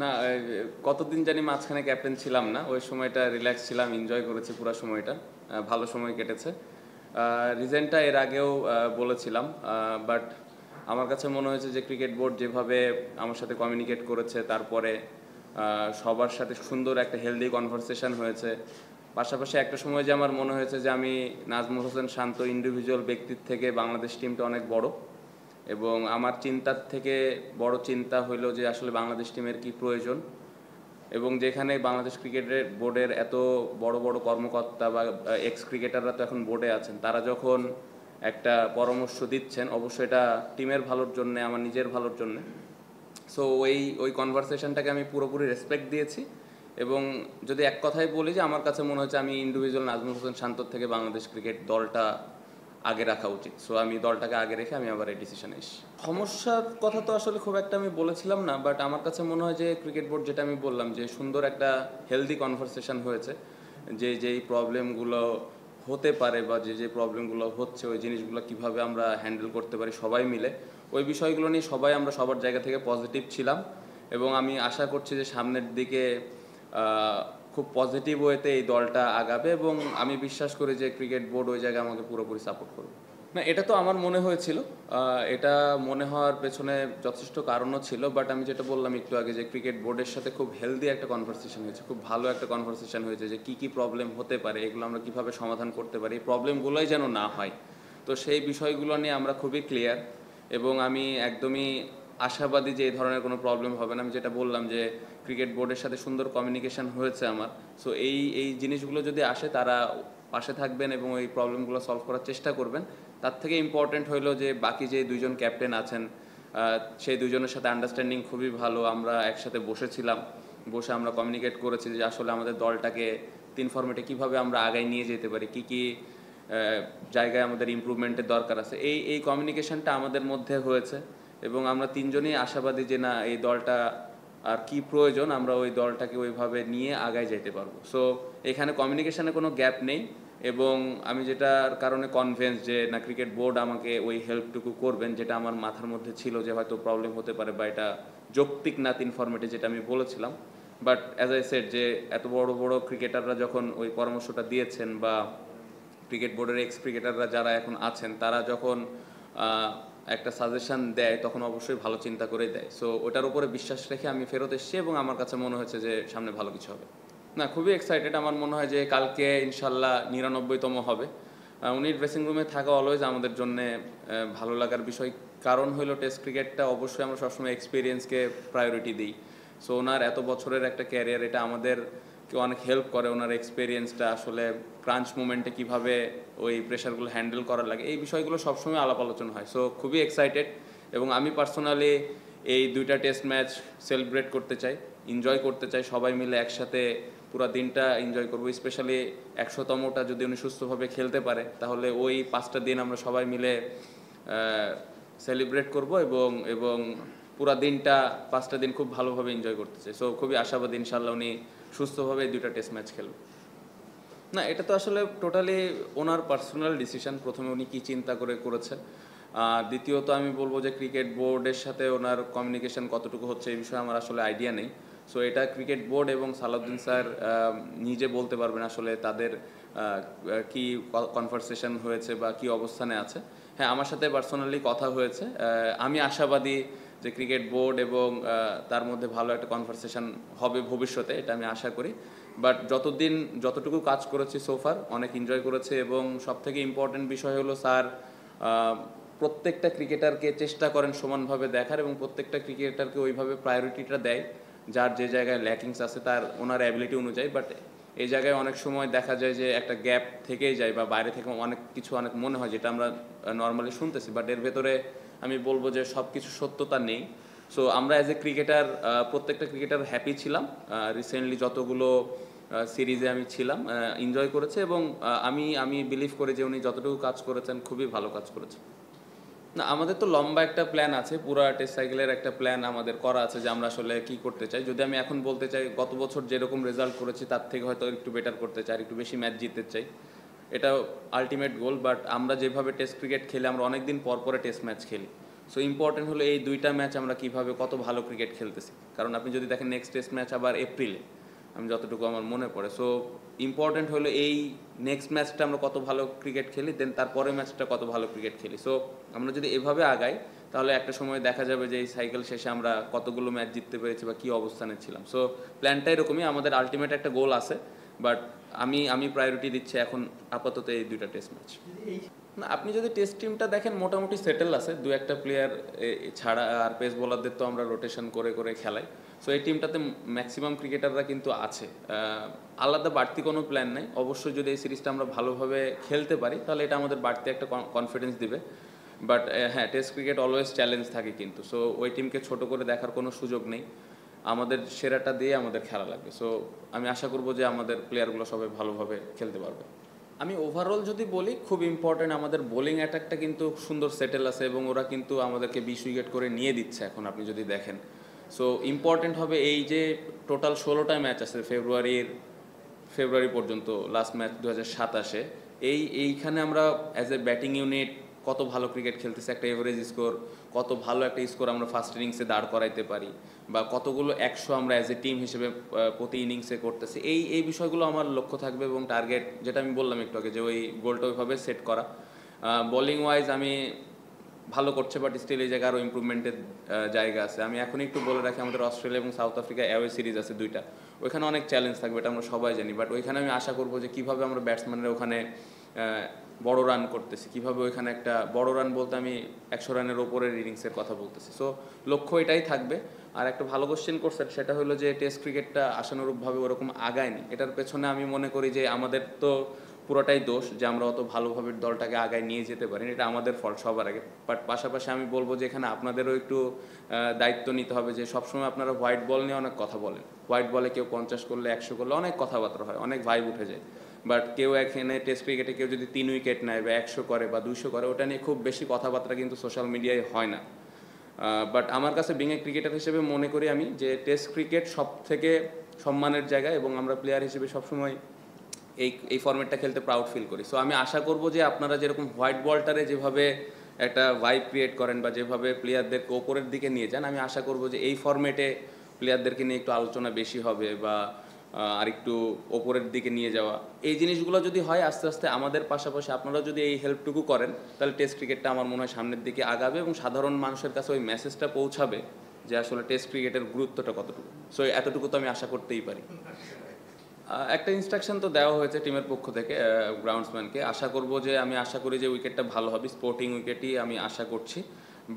না, কতদিন জানি মাঝখানে ক্যাপ্টেন ছিলাম না। ওই সময়টা রিল্যাক্স ছিলাম, এনজয় করেছি পুরা সময়টা। ভালো সময় কেটেছে। রিজনটা এর আগেও বলেছিলাম। বাট আমার কাছে মনে হয়েছে যে ক্রিকেট বোর্ড যেভাবে আমার সাথে কমিউনিকেট করেছে, তারপরে সবার সাথে সুন্দর একটা হেলদি কনভারসেশন হয়েছে। পাশাপাশি একটা সময় যে আমার মনে হয়েছে যে আমি নাজমুল হোসেন শান্ত ইন্ডিভিজুয়াল ব্যক্তির থেকে বাংলাদেশ টিমটা অনেক বড়, এবং আমার চিন্তার থেকে বড় চিন্তা হইলো যে আসলে বাংলাদেশ টিমের কি প্রয়োজন, এবং যেখানে বাংলাদেশ ক্রিকেটের বোর্ডের এত বড় বড় কর্মকর্তা বা এক্স ক্রিকেটাররা তো এখন বোর্ডে আছেন, তারা যখন একটা পরামর্শ দিচ্ছেন অবশ্যই এটা টিমের ভালোর জন্য, আমার নিজের ভালোর জন্য। সো ওই কনভারসেশনটাকে আমি পুরোপুরি রেসপেক্ট দিয়েছি। এবং যদি এক কথায় বলি যে আমার কাছে মনে হচ্ছে আমি ইন্ডিভিজুয়াল নাজমুল হোসেন শান্তর থেকে বাংলাদেশ ক্রিকেট দলটা আগে রাখা উচিত। সো আমি দলটাকে আগে রেখে আমি আবার এই ডিসিশনে এসেছি। সমস্যার কথা তো আসলে খুব একটা আমি বলেছিলাম না, বাট আমার কাছে মনে হয় যে ক্রিকেট বোর্ড, যেটা আমি বললাম যে সুন্দর একটা হেলদি কনভারসেশন হয়েছে, যে যেই প্রবলেমগুলো হতে পারে বা যে যে প্রবলেমগুলো হচ্ছে ওই জিনিসগুলো কিভাবে আমরা হ্যান্ডেল করতে পারি সবাই মিলে, ওই বিষয়গুলো নিয়ে সবাই আমরা সবার জায়গা থেকে পজিটিভ ছিলাম। এবং আমি আশা করছি যে সামনের দিকে খুব পজিটিভ ওয়েতে এই দলটা আগাবে, এবং আমি বিশ্বাস করি যে ক্রিকেট বোর্ড ওই জায়গায় আমাকে পুরোপুরি সাপোর্ট করবে। না, এটা তো আমার মনে হয়েছিল। এটা মনে হওয়ার পেছনে যথেষ্ট কারণও ছিল, বাট আমি যেটা বললাম একটু আগে যে ক্রিকেট বোর্ডের সাথে খুব হেলদি একটা কনভারসেশন হয়েছে, খুব ভালো একটা কনভারসেশন হয়েছে যে কী কী প্রবলেম হতে পারে, এগুলো আমরা কীভাবে সমাধান করতে পারি, এই প্রবলেমগুলোই যেন না হয়। তো সেই বিষয়গুলো নিয়ে আমরা খুবই ক্লিয়ার, এবং আমি একদমই আশাবাদী যে এই ধরনের কোনো প্রবলেম হবে না। আমি যেটা বললাম যে ক্রিকেট বোর্ডের সাথে সুন্দর কমিউনিকেশন হয়েছে আমার। সো এই এই জিনিসগুলো যদি আসে, তারা পাশে থাকবেন এবং এই প্রবলেমগুলো সলভ করার চেষ্টা করবেন। তার থেকে ইম্পর্ট্যান্ট হইলো যে বাকি যে দুইজন ক্যাপ্টেন আছেন, সেই দুজনের সাথে আন্ডারস্ট্যান্ডিং খুবই ভালো। আমরা একসাথে বসেছিলাম, বসে আমরা কমিউনিকেট করেছি যে আসলে আমাদের দলটাকে তিন ফর্মেটে কীভাবে আমরা আগায় নিয়ে যেতে পারি, কী কী জায়গায় আমাদের ইমপ্রুভমেন্টের দরকার আছে। এই কমিউনিকেশনটা আমাদের মধ্যে হয়েছে, এবং আমরা তিনজনই আশাবাদী যে না, এই দলটা আর কি প্রয়োজন, আমরা ওই দলটাকে ওইভাবে নিয়ে আগায় যেতে পারবো। সো এখানে কমিউনিকেশনে কোনো গ্যাপ নেই, এবং আমি যেটার কারণে কনভিন্স যে না, ক্রিকেট বোর্ড আমাকে ওই হেল্পটুকু করবেন, যেটা আমার মাথার মধ্যে ছিল যে হয়তো প্রবলেম হতে পারে বা এটা যৌক্তিক না তিন ফর্মেটে, যেটা আমি বলেছিলাম। বাট অ্যাজ আই সেড যে এত বড় বড় ক্রিকেটাররা যখন ওই পরামর্শটা দিয়েছেন, বা ক্রিকেট বোর্ডের এক্স ক্রিকেটাররা যারা এখন আছেন, তারা যখন একটা সাজেশন দেয় তখন অবশ্যই ভালো চিন্তা করেই দেয়। সো ওটার উপরে বিশ্বাস রেখে আমি ফেরত এসেছি, এবং আমার কাছে মনে হয়েছে যে সামনে ভালো কিছু হবে। না, খুবই এক্সাইটেড। আমার মনে হয় যে কালকে ইনশাল্লাহ 99তম হবে। উনি ড্রেসিং রুমে থাকা অলওয়েজ আমাদের জন্য ভালো লাগার বিষয়। কারণ হলো টেস্ট ক্রিকেটটা অবশ্যই আমরা সবসময় এক্সপিরিয়েন্সকে প্রায়োরিটি দিই। সো ওনার এত বছরের একটা ক্যারিয়ার, এটা আমাদেরকে অনেক হেল্প করে। ওনার এক্সপিরিয়েন্সটা আসলে ক্রাঞ্চ মুমেন্টে কীভাবে ওই প্রেশারগুলো হ্যান্ডেল করার লাগে, এই বিষয়গুলো সবসময় আলাপ আলোচনা হয়। সো খুবই এক্সাইটেড, এবং আমি পার্সোনালি এই দুইটা টেস্ট ম্যাচ সেলিব্রেট করতে চাই, এনজয় করতে চাই। সবাই মিলে একসাথে পুরো দিনটা এনজয় করবো। স্পেশালি 100তমটা যদি উনি সুস্থভাবে খেলতে পারে, তাহলে ওই 5টা দিন আমরা সবাই মিলে সেলিব্রেট করব, এবং এবং পুরো দিনটা 5টা দিন খুব ভালোভাবে এনজয় করতে চাই। সো খুবই আশাবাদী ইনশাল্লাহ উনি সুস্থভাবে এই দুইটা টেস্ট ম্যাচ খেলবে। না, এটা তো আসলে টোটালি ওনার পার্সোনাল ডিসিশন। প্রথমে উনি কী চিন্তা করে করেছে, দ্বিতীয়ত আমি বলবো যে ক্রিকেট বোর্ডের সাথে ওনার কমিউনিকেশন কতটুকু হচ্ছে এই বিষয়ে আমার আসলে আইডিয়া নেই। সো এটা ক্রিকেট বোর্ড এবং সালাউদ্দিন স্যার নিজে বলতে পারবেন আসলে তাদের কি কনভারসেশন হয়েছে বা কি অবস্থানে আছে। হ্যাঁ, আমার সাথে পার্সোনালি কথা হয়েছে। আমি আশাবাদী যে ক্রিকেট বোর্ড এবং তার মধ্যে ভালো একটা কনভারসেশন হবে ভবিষ্যতে, এটা আমি আশা করি। বাট যতটুকু কাজ করেছি সোফার অনেক এনজয় করেছে, এবং সবথেকে ইম্পর্টেন্ট বিষয় হলো স্যার প্রত্যেকটা ক্রিকেটারকে চেষ্টা করেন সমানভাবে দেখার, এবং প্রত্যেকটা ক্রিকেটারকে ওইভাবে প্রায়োরিটিটা দেয় যার যে জায়গায় ল্যাকিংস আছে তার ওনার অ্যাবিলিটি অনুযায়ী। বাট এই জায়গায় অনেক সময় দেখা যায় যে একটা গ্যাপ থেকেই যায়, বা বাইরে থেকে অনেক কিছু অনেক মনে হয়, যেটা আমরা নর্মালি শুনতেছি, বাট এর ভেতরে আমি বলবো যে সব কিছু সত্যতা নেই। সো আমরা অ্যাজ এ ক্রিকেটার প্রত্যেকটা ক্রিকেটার হ্যাপি ছিলাম। রিসেন্টলি যতগুলো সিরিজে আমি ছিলাম, এনজয় করেছে, এবং আমি বিলিভ করি যে উনি যতটুকু কাজ করেছেন খুবই ভালো কাজ করেছেন। না, আমাদের তো লম্বা একটা প্ল্যান আছে, পুরো টেস্ট সাইকেলের একটা প্ল্যান আমাদের করা আছে যে আমরা আসলে কী করতে চাই। যদি আমি এখন বলতে চাই, গত বছর যেরকম রেজাল্ট করেছি তার থেকে হয়তো একটু বেটার করতে চাই, একটু বেশি ম্যাচ জিততে চাই, এটা আলটিমেট গোল। বাট আমরা যেভাবে টেস্ট ক্রিকেট খেলি, আমরা অনেক দিন পর পরে টেস্ট ম্যাচ খেলি। সো ইম্পর্টেন্ট হলো এই দুইটা ম্যাচ আমরা কীভাবে কত ভালো ক্রিকেট খেলতেছি, কারণ আপনি যদি দেখেন নেক্সট টেস্ট ম্যাচ আবার এপ্রিলে, আমি যতটুকু আমার মনে পড়ে। সো ইম্পর্টেন্ট হলো এই নেক্সট ম্যাচটা আমরা কত ভালো ক্রিকেট খেলি, দেন তারপরে ম্যাচটা কত ভালো ক্রিকেট খেলি। সো আমরা যদি এভাবে আগাই তাহলে একটা সময় দেখা যাবে যে এই সাইকেল শেষে আমরা কতগুলো ম্যাচ জিততে পেরেছি বা কী অবস্থানে ছিলাম। সো প্ল্যানটা এরকমই, আমাদের আলটিমেট একটা গোল আছে, বাট আমি প্রায়োরিটি দিচ্ছি এখন আপাতত এই দুইটা টেস্ট ম্যাচ। না, আপনি যদি টেস্ট টিমটা দেখেন মোটামুটি সেটেল আছে, দু একটা প্লেয়ার ছাড়া, আর পেস বোলারদের তো আমরা রোটেশন করে করে খেলাই। সো এই টিমটাতে ম্যাক্সিমাম ক্রিকেটাররা কিন্তু আছে, আলাদা বাড়তি কোনো প্ল্যান নেই। অবশ্যই যদি এই সিরিজটা আমরা ভালোভাবে খেলতে পারি তাহলে এটা আমাদের বাড়তি একটা কনফিডেন্স দিবে। বাট হ্যাঁ, টেস্ট ক্রিকেট অলওয়েজ চ্যালেঞ্জ থাকে কিন্তু। সো ওই টিমকে ছোট করে দেখার কোনো সুযোগ নেই, আমাদের সেরাটা দিয়ে আমাদের খেলা লাগবে। সো আমি আশা করব যে আমাদের প্লেয়ারগুলো সবাই ভালোভাবে খেলতে পারবে। আমি ওভারঅল যদি বলি, খুব ইম্পর্টেন্ট আমাদের বোলিং অ্যাটাকটা কিন্তু সুন্দর সেটেল আছে এবং ওরা কিন্তু আমাদেরকে 20 উইকেট করে নিয়ে দিচ্ছে এখন আপনি যদি দেখেন। সো ইম্পর্টেন্ট হবে এই যে টোটাল 16টা ম্যাচ আছে ফেব্রুয়ারি পর্যন্ত, লাস্ট ম্যাচ 2027-এ, এইখানে আমরা অ্যাজ এ ব্যাটিং ইউনিট কত ভালো ক্রিকেট খেলতেছে, একটা এভারেজ স্কোর, কত ভালো একটা স্কোর আমরা ফার্স্ট ইনিংসে দাঁড় করাইতে পারি, বা কতগুলো 100 আমরা অ্যাজ এ টিম হিসেবে প্রতি ইনিংসে করতেছি, এই বিষয়গুলো আমার লক্ষ্য থাকবে এবং টার্গেট, যেটা আমি বললাম একটু আগে, যে ওই গোলটা ওইভাবে সেট করা। বোলিং ওয়াইজ আমি ভালো করছে, বাট স্টিল এই জায়গায় আরও ইম্প্রুভমেন্টের জায়গা আছে। আমি এখন একটু বলে রাখি, আমাদের অস্ট্রেলিয়া এবং সাউথ আফ্রিকা অ্যাওয়ে সিরিজ আছে দুইটা, ওইখানে অনেক চ্যালেঞ্জ থাকবে, এটা আমরা সবাই জানি। বাট ওইখানে আমি আশা করবো যে কীভাবে আমরা ব্যাটসম্যানরা ওখানে বড় রান করতেছি, কীভাবে ওইখানে একটা বড় রান বলতে আমি 100 রানের ওপরের ইনিংসের কথা বলতেছি। সো লক্ষ্য এটাই থাকবে। আর একটা ভালো কোশ্চেন করছেন, সেটা হলো যে টেস্ট ক্রিকেটটা আশানুরূপভাবে ওরকম আগায়নি। এটার পেছনে আমি মনে করি যে আমাদের তো পুরোটাই দোষ যে আমরা অত ভালোভাবে দলটাকে আগায় নিয়ে যেতে পারিনি, এটা আমাদের ফল্ট সবার আগে। বাট পাশাপাশি আমি বলবো যে এখানে আপনাদেরও একটু দায়িত্ব নিতে হবে, যে সবসময় আপনারা হোয়াইট বল নিয়ে অনেক কথা বলেন, হোয়াইট বলে কেউ 50 করলে 100 করলে অনেক কথাবার্তা হয়, অনেক ভাইব উঠে যায়। বাট কেউ এখানে টেস্ট ক্রিকেটে কেউ যদি 3 উইকেট নেয় বা 100 করে বা 200 করে, ওটা নিয়ে খুব বেশি কথাবার্তা কিন্তু সোশ্যাল মিডিয়ায় হয় না। বাট আমার কাছে বিং এ ক্রিকেটার হিসেবে মনে করি আমি যে টেস্ট ক্রিকেট সব থেকে সম্মানের জায়গা, এবং আমরা প্লেয়ার হিসেবে সবসময় এই ফরম্যাটটা খেলতে প্রাউড ফিল করি। সো আমি আশা করব যে আপনারা যেরকম হোয়াইট বলটারে যেভাবে একটা ভাইব ক্রিয়েট করেন বা যেভাবে প্লেয়ারদেরকে ওপরের দিকে নিয়ে যান, আমি আশা করব যে এই ফরম্যাটে প্লেয়ারদেরকে নিয়ে একটু আলোচনা বেশি হবে, বা আর একটু ওপরের দিকে নিয়ে যাওয়া, এই জিনিসগুলো যদি হয় আস্তে আস্তে আমাদের পাশাপাশি আপনারা যদি এই হেল্পটুকু করেন, তাহলে টেস্ট ক্রিকেটটা আমার মনে হয় সামনের দিকে আগাবে এবং সাধারণ মানুষের কাছে ওই মেসেজটা পৌঁছাবে যে আসলে টেস্ট ক্রিকেটের গুরুত্বটা কতটুকু। সো এতটুকু তো আমি আশা করতেই পারি। একটা ইনস্ট্রাকশন তো দেওয়া হয়েছে টিমের পক্ষ থেকে গ্রাউন্ডসম্যানকে, আশা করব যে, আমি আশা করি যে উইকেটটা ভালো হবে, স্পোর্টিং উইকেটই আমি আশা করছি।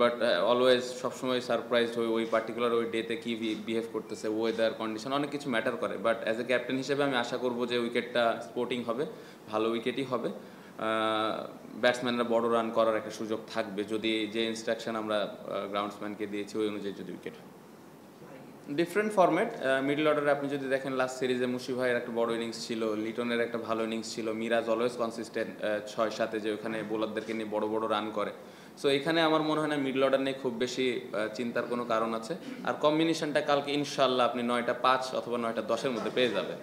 বাট অলওয়েজ সবসময় সারপ্রাইজড হই ওই পার্টিকুলার ওই ডেতে কী বিহেভ করতেছে, ওয়েদার কন্ডিশন অনেক কিছু ম্যাটার করে। বাট অ্যাজ এ ক্যাপ্টেন হিসেবে আমি আশা করব যে উইকেটটা স্পোর্টিং হবে, ভালো উইকেটই হবে, ব্যাটসম্যানরা বড় রান করার একটা সুযোগ থাকবে যদি যে ইনস্ট্রাকশন আমরা গ্রাউন্ডসম্যানকে দিয়েছি ওই অনুযায়ী যদি উইকেট হয়। ডিফারেন্ট ফরম্যাট, মিডল অর্ডারে আপনি যদি দেখেন লাস্ট সিরিজে মুশি ভাইয়ের একটা বড় ইনিংস ছিল, লিটনের একটা ভালো ইনিংস ছিল, মিরাজ অলওয়েজ কনসিস্টেন্ট 6-7-এ যে ওখানে বোলারদেরকে নিয়ে বড় বড় রান করে। সো এখানে আমার মনে হয় না মিডল অর্ডার নিয়ে খুব বেশি চিন্তার কোনো কারণ আছে। আর কম্বিনেশনটা কালকে ইনশাল্লাহ আপনি 9টা 5 অথবা 9টা 10-এর মধ্যে পেয়ে যাবেন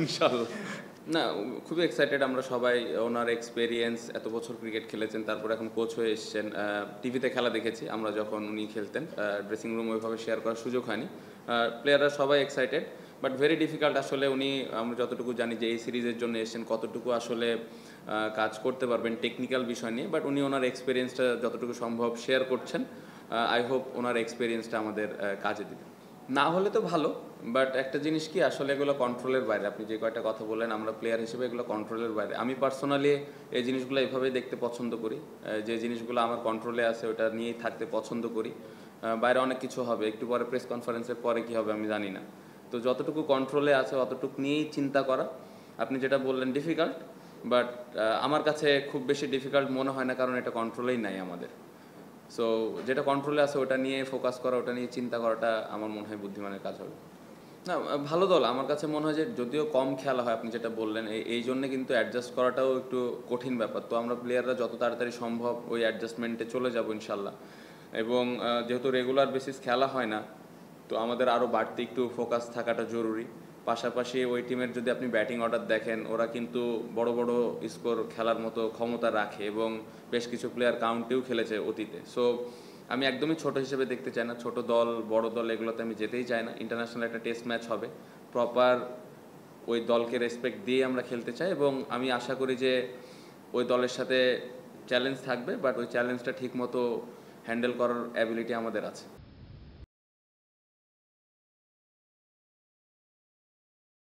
ইনশাল্লাহ। না, খুবই এক্সাইটেড আমরা সবাই, ওনার এক্সপেরিয়েন্স, এত বছর ক্রিকেট খেলেছেন, তারপর এখন কোচ হয়ে এসেছেন, টিভিতে খেলা দেখেছি আমরা যখন উনি খেলতেন, ড্রেসিং রুম ওইভাবে শেয়ার করার সুযোগ হয়নি। প্লেয়াররা সবাই এক্সাইটেড, বাট ভেরি ডিফিকাল্ট আসলে উনি, আমরা যতটুকু জানি যে এই সিরিজের জন্য এসেছেন, কতটুকু আসলে কাজ করতে পারবেন টেকনিক্যাল বিষয় নিয়ে, বাট উনি ওনার এক্সপেরিয়েন্সটা যতটুকু সম্ভব শেয়ার করছেন। আই হোপ ওনার এক্সপেরিয়েন্সটা আমাদের কাজে দিবে। না হলে তো ভালো, বাট একটা জিনিস কি, আসলে এগুলো কন্ট্রোলের বাইরে। আপনি যে কয়টা কথা বললেন, আমরা প্লেয়ার হিসেবে এগুলো কন্ট্রোলের বাইরে। আমি পার্সোনালি এই জিনিসগুলো এভাবেই দেখতে পছন্দ করি, যে জিনিসগুলো আমার কন্ট্রোলে আছে ওটা নিয়েই থাকতে পছন্দ করি। বাইরে অনেক কিছু হবে, একটু পরে প্রেস কনফারেন্সের পরে কী হবে আমি জানি না। তো যতটুকু কন্ট্রোলে আছে অতটুকু নিয়েই চিন্তা করা। আপনি যেটা বললেন ডিফিকাল্ট, বাট আমার কাছে খুব বেশি ডিফিকাল্ট মনে হয় না, কারণ এটা কন্ট্রোলেই নাই আমাদের। সো যেটা কন্ট্রোলে আছে ওটা নিয়ে ফোকাস করা, ওটা নিয়ে চিন্তা করাটা আমার মনে হয় বুদ্ধিমানের কাজ হবে। না, ভালো দল আমার কাছে মনে হয় যে, যদিও কম খেলা হয় আপনি যেটা বললেন, এই জন্যে কিন্তু অ্যাডজাস্ট করাটাও একটু কঠিন ব্যাপার। তো আমরা প্লেয়াররা যত তাড়াতাড়ি সম্ভব ওই অ্যাডজাস্টমেন্টে চলে যাব ইনশাল্লাহ। এবং যেহেতু রেগুলার বেসিস খেলা হয় না, তো আমাদের আরও বাড়তি একটু ফোকাস থাকাটা জরুরি। পাশাপাশি ওই টিমের যদি আপনি ব্যাটিং অর্ডার দেখেন, ওরা কিন্তু বড় বড় স্কোর খেলার মতো ক্ষমতা রাখে এবং বেশ কিছু প্লেয়ার কাউন্টেও খেলেছে অতীতে। সো আমি একদমই ছোট হিসেবে দেখতে চাই না, ছোট দল বড় দল এগুলোতে আমি যেতেই চাই না। ইন্টারন্যাশনাল একটা টেস্ট ম্যাচ হবে, প্রপার ওই দলকে রেসপেক্ট দিয়ে আমরা খেলতে চাই এবং আমি আশা করি যে ওই দলের সাথে চ্যালেঞ্জ থাকবে, বাট ওই চ্যালেঞ্জটা ঠিক মতো হ্যান্ডেল করার অ্যাবিলিটি আমাদের আছে।